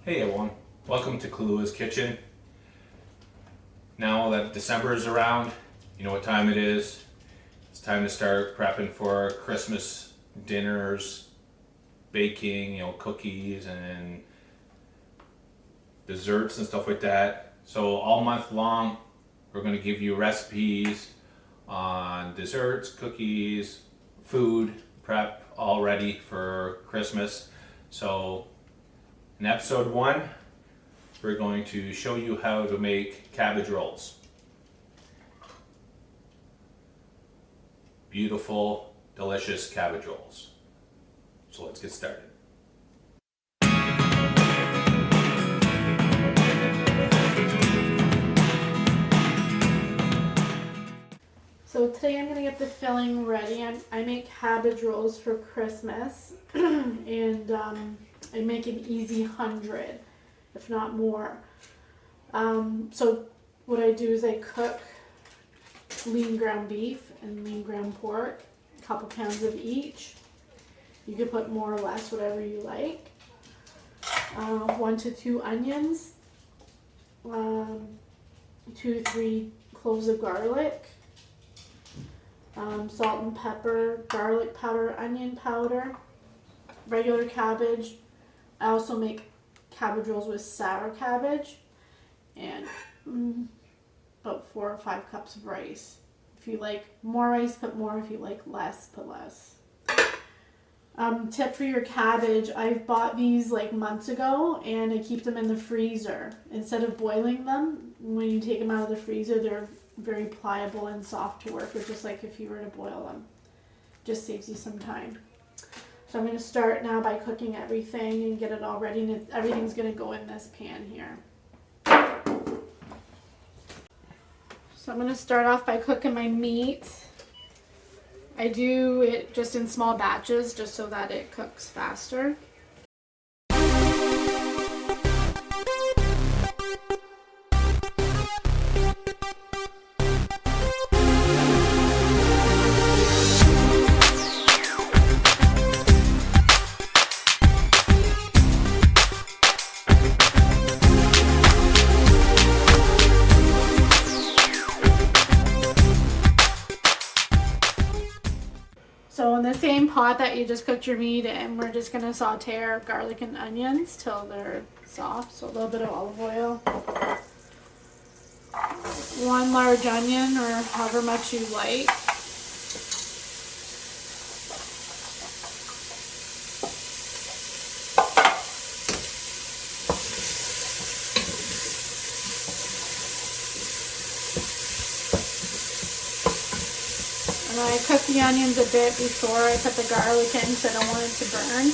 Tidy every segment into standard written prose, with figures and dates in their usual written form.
Hey everyone, welcome to Kahlua's Kitchen. Now that December is around, you know what time it is. It's time to start prepping for Christmas dinners, baking, cookies and desserts and stuff like that. So all month long, we're going to give you recipes on desserts, cookies, food prep, all ready for Christmas. So in episode 1, we're going to show you how to make cabbage rolls. Beautiful, delicious cabbage rolls. So let's get started. So today I'm going to get the filling ready. I make cabbage rolls for Christmas and I make an easy 100, if not more. So what I do is I cook lean ground beef and lean ground pork, a couple pounds of each. You can put more or less, whatever you like. 1 to 2 onions, 2 to 3 cloves of garlic, salt and pepper, garlic powder, onion powder, regular cabbage. I also make cabbage rolls with sour cabbage, and about 4 or 5 cups of rice. If you like more rice, put more. If you like less, put less. Tip for your cabbage, I've bought these like months ago and I keep them in the freezer. Instead of boiling them, when you take them out of the freezer, they're very pliable and soft to work with, just like if you were to boil them. Just saves you some time. So I'm going to start now by cooking everything and get it all ready, and everything's going to go in this pan here. So I'm going to start off by cooking my meat. I do it just in small batches just so that it cooks faster. So in the same pot that you just cooked your meat in, we're just going to saute our garlic and onions till they're soft. So a little bit of olive oil. 1 large onion, or however much you like. And I cook the onions a bit before I put the garlic in because I don't want it to burn.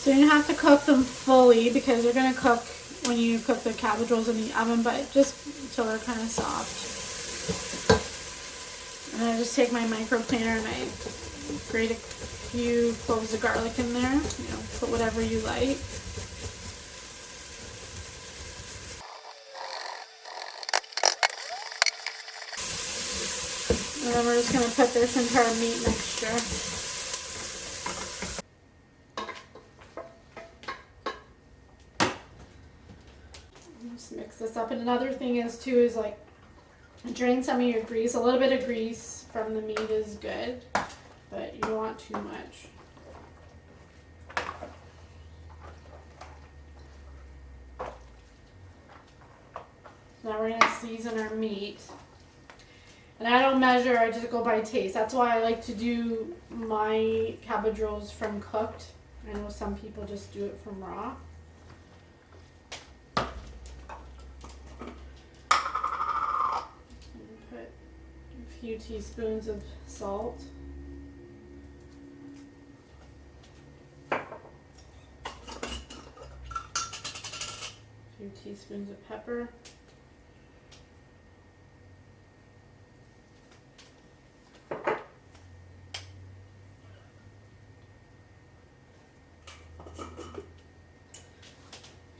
So you don't have to cook them fully because they're going to cook when you cook the cabbage rolls in the oven, but just until they're kind of soft. And I just take my microplaner and I grate a few cloves of garlic in there. Put whatever you like. And then we're just going to put this into our meat mixture. Just mix this up. And another thing is like drain some of your grease. A little bit of grease from the meat is good, but you don't want too much. Now we're going to season our meat. And I don't measure, I just go by taste. That's why I like to do my cabbage rolls from cooked. I know some people just do it from raw. And put a few teaspoons of salt. A few teaspoons of pepper.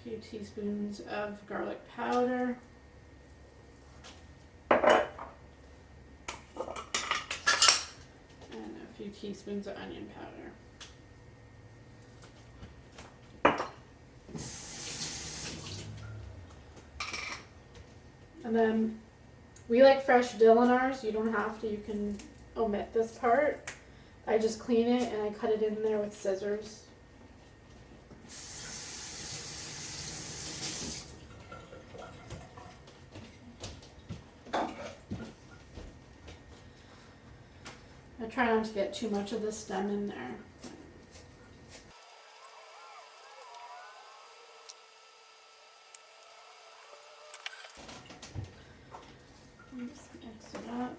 few teaspoons of garlic powder. 2 teaspoons of onion powder. And then we like fresh dill in ours. You don't have to, you can omit this part. I just clean it and I cut it in there with scissors. I try not to get too much of the stem in there. Just mix it up.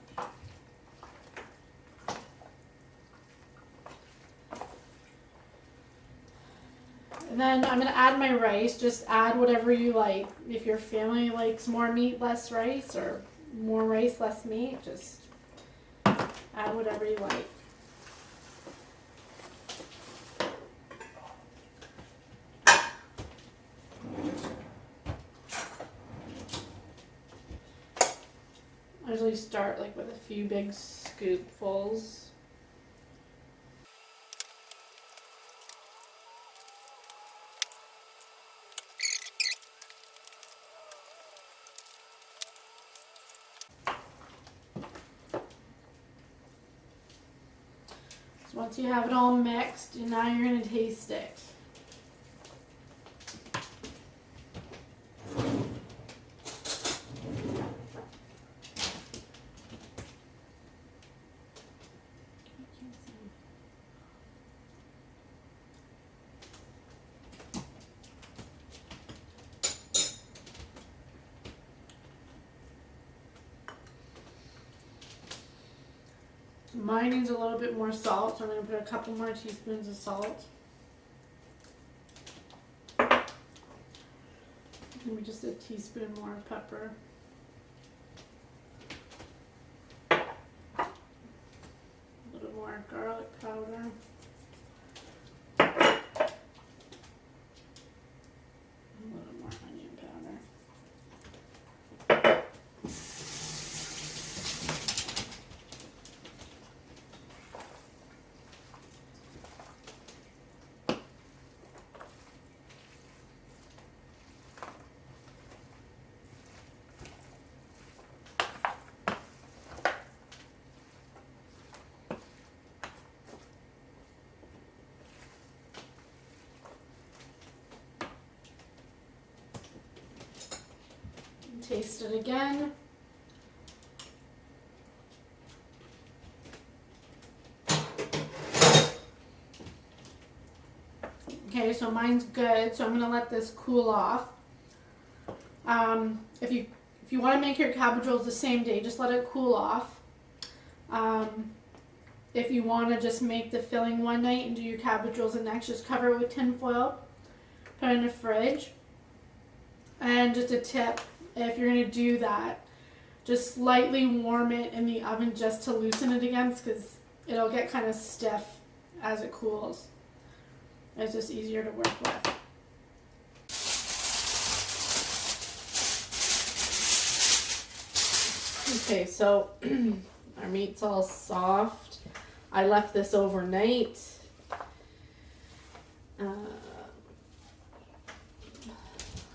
And then I'm going to add my rice. Just add whatever you like. If your family likes more meat, less rice, or more rice, less meat, just add whatever you like. I usually start like with a few big scoopfuls. So once you have it all mixed, now you're going to taste it. Mine needs a little bit more salt, so I'm going to put a couple more teaspoons of salt. Maybe just a teaspoon more of pepper. A little more garlic powder. A little more onion powder. Taste it again. Okay, so mine's good, so I'm gonna let this cool off. If you want to make your cabbage rolls the same day, just let it cool off. If you want to just make the filling one night and do your cabbage rolls the next, just cover it with tin foil, put it in the fridge. And just a tip, if you're going to do that, just slightly warm it in the oven just to loosen it again, because it'll get kind of stiff as it cools. It's just easier to work with. Okay, so our meat's all soft. I left this overnight.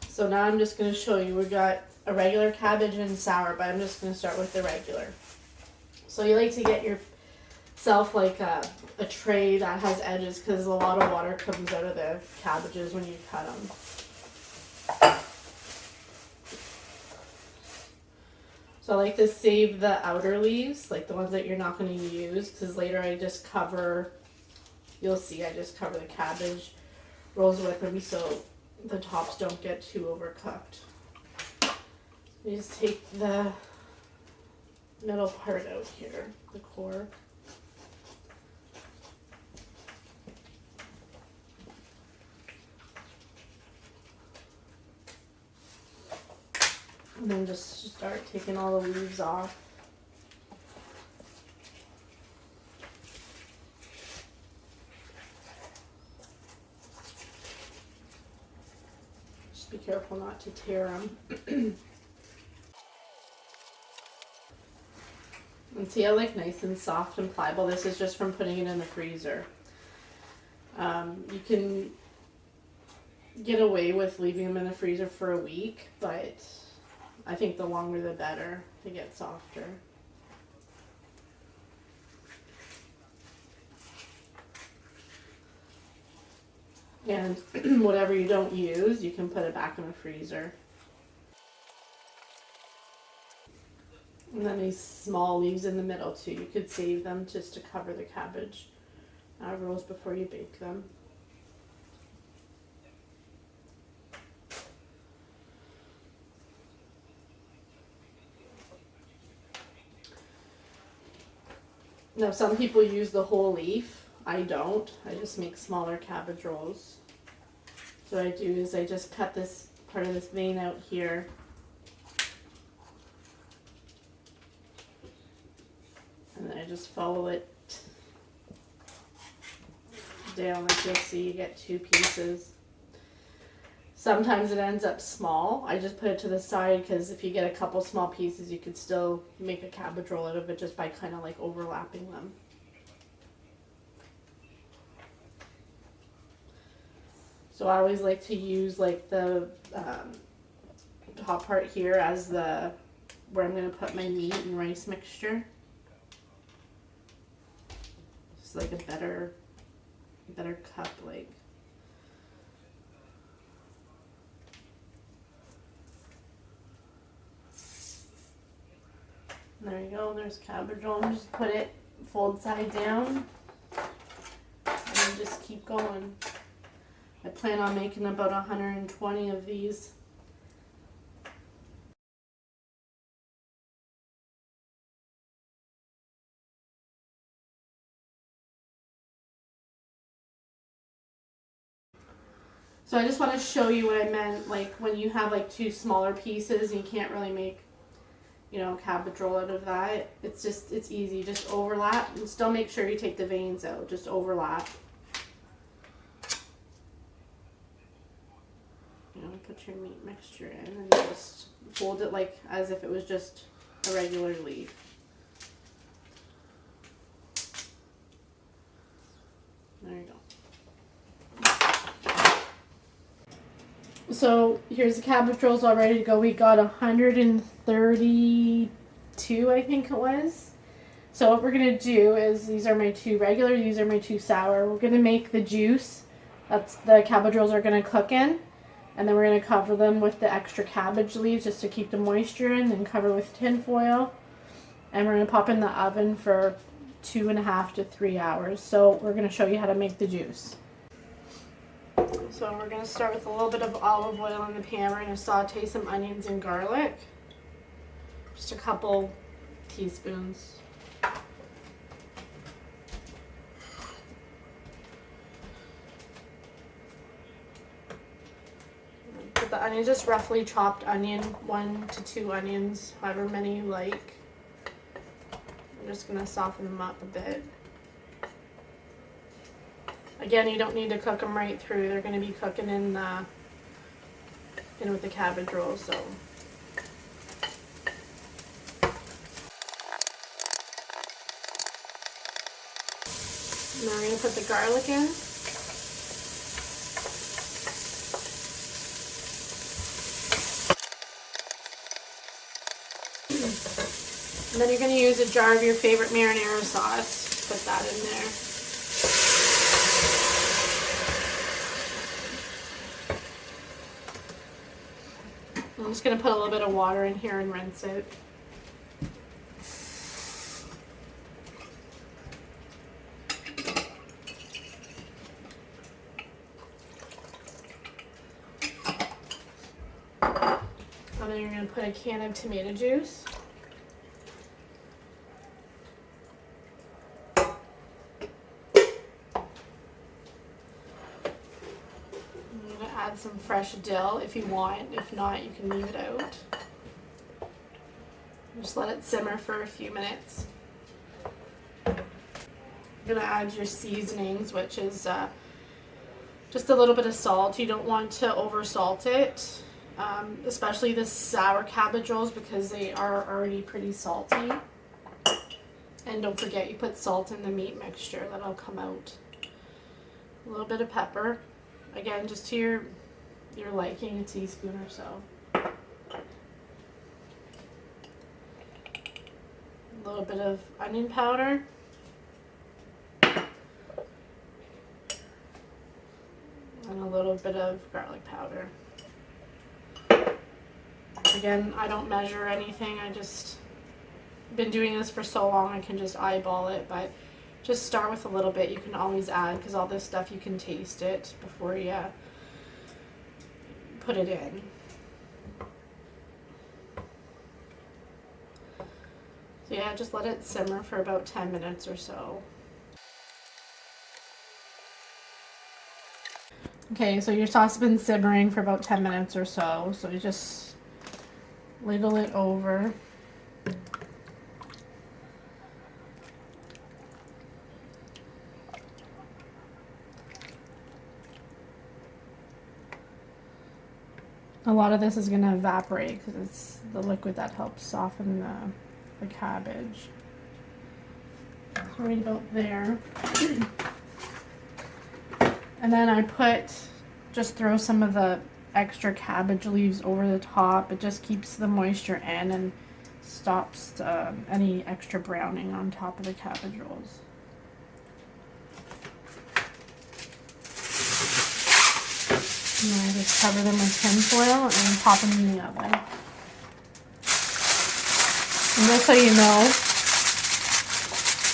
So now I'm just going to show you. We've got a regular cabbage and sour, but I'm just going to start with the regular. So you like to get yourself like a tray that has edges, because a lot of water comes out of the cabbages when you cut them. So I like to save the outer leaves, like the ones that you're not going to use, because later I just cover, you'll see I just cover the cabbage rolls with them so the tops don't get too overcooked. You just take the middle part out here, the core. And then just start taking all the leaves off. Just be careful not to tear them. And see how like nice and soft and pliable. This is just from putting it in the freezer. You can get away with leaving them in the freezer for a week, but I think the longer the better to get softer. And whatever you don't use, you can put it back in the freezer. And then these small leaves in the middle too, you could save them just to cover the cabbage rolls before you bake them. Now some people use the whole leaf. I don't. I just make smaller cabbage rolls. So what I do is I just cut this part of this vein out here. And then I just follow it down like you'll see, you get 2 pieces. Sometimes it ends up small. I just put it to the side because if you get a couple small pieces, you could still make a cabbage roll out of it just by kind of like overlapping them. So I always like to use like the top part here as the where I'm going to put my meat and rice mixture. It's like a better cup, like. There you go, there's cabbage roll. Just put it fold side down and then just keep going. I plan on making about 120 of these. So I just want to show you what I meant, like when you have like 2 smaller pieces and you can't really make, you know, cabbage roll out of that. It's easy, just overlap and still make sure you take the veins out, just overlap. You know, put your meat mixture in and just fold it like as if it was just a regular leaf. There you go. So here's the cabbage rolls all ready to go. We got 132, I think it was. So what we're going to do is, these are my 2 regular, these are my 2 sour. We're going to make the juice that's the cabbage rolls are going to cook in. And then we're going to cover them with the extra cabbage leaves just to keep the moisture in, and cover with tin foil. And we're going to pop in the oven for 2.5 to 3 hours. So we're going to show you how to make the juice. So we're going to start with a little bit of olive oil in the pan. We're going to saute some onions and garlic. Just a couple teaspoons. Put the onions, just roughly chopped onion, 1 to 2 onions, however many you like. I'm just going to soften them up a bit. Again, you don't need to cook them right through. They're going to be cooking in with the cabbage roll. So, and then we're going to put the garlic in. And then you're going to use a jar of your favorite marinara sauce. Put that in there. I'm just going to put a little bit of water in here and rinse it. And then you're going to put a can of tomato juice. Add some fresh dill if you want. If not, you can leave it out. Just let it simmer for a few minutes. You're going to add your seasonings, which is just a little bit of salt. You don't want to over salt it, especially the sour cabbage rolls because they are already pretty salty. And don't forget you put salt in the meat mixture, that'll come out. A little bit of pepper. Again, just to your liking, a teaspoon or so. A little bit of onion powder. And a little bit of garlic powder. Again, I don't measure anything, I just been doing this for so long I can just eyeball it, but just start with a little bit. You can always add, because all this stuff you can taste it before you put it in. So yeah, just let it simmer for about 10 minutes or so. Okay, so your sauce has been simmering for about 10 minutes or so, so you just ladle it over. A lot of this is going to evaporate because it's the liquid that helps soften the cabbage. So right about there. And then I just throw some of the extra cabbage leaves over the top. It just keeps the moisture in and stops any extra browning on top of the cabbage rolls. And then I just cover them with tin foil and pop them in the oven. And just so you know,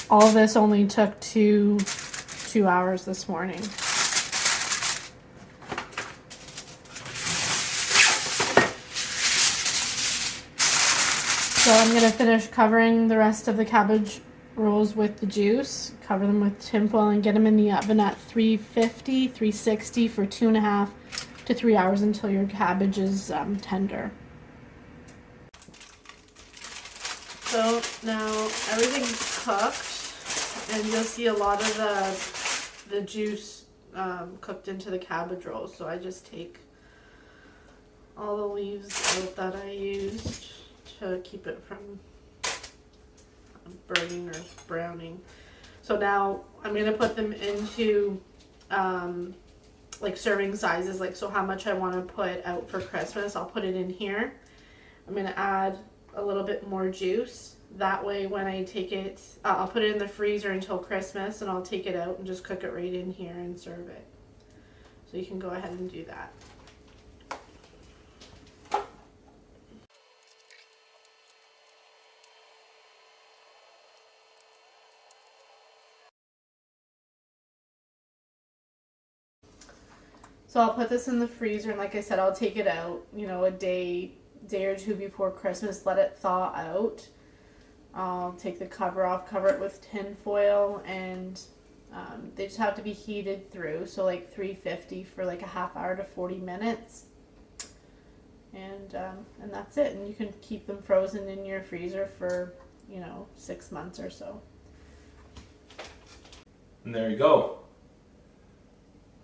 all of this only took two hours this morning. So I'm going to finish covering the rest of the cabbage rolls with the juice, cover them with tin foil, and get them in the oven at 350, 360 for 2.5 to 3 hours until your cabbage is tender. So now everything's cooked, and you'll see a lot of the juice cooked into the cabbage rolls. So I just take all the leaves out that I used to keep it from burning or browning. So now I'm going to put them into like serving sizes, like so how much I want to put out for Christmas. I'll put it in here. I'm going to add a little bit more juice. That way when I take it, I'll put it in the freezer until Christmas, and I'll take it out and just cook it right in here and serve it. So you can go ahead and do that. So I'll put this in the freezer, and like I said, I'll take it out, a day or two before Christmas, let it thaw out. I'll take the cover off, cover it with tin foil, and they just have to be heated through, so like 350 for like a half hour to 40 minutes. And that's it. And you can keep them frozen in your freezer for, 6 months or so. And there you go.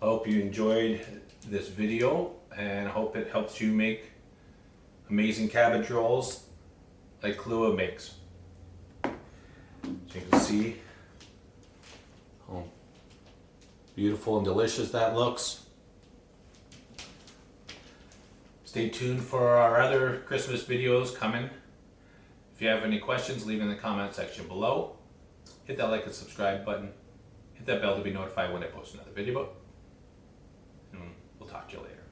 I hope you enjoyed this video, and I hope it helps you make amazing cabbage rolls like Kahlua makes. So you can see how beautiful and delicious that looks. Stay tuned for our other Christmas videos coming. If you have any questions, leave in the comment section below. Hit that like and subscribe button. Hit that bell to be notified when I post another video. And we'll talk to you later.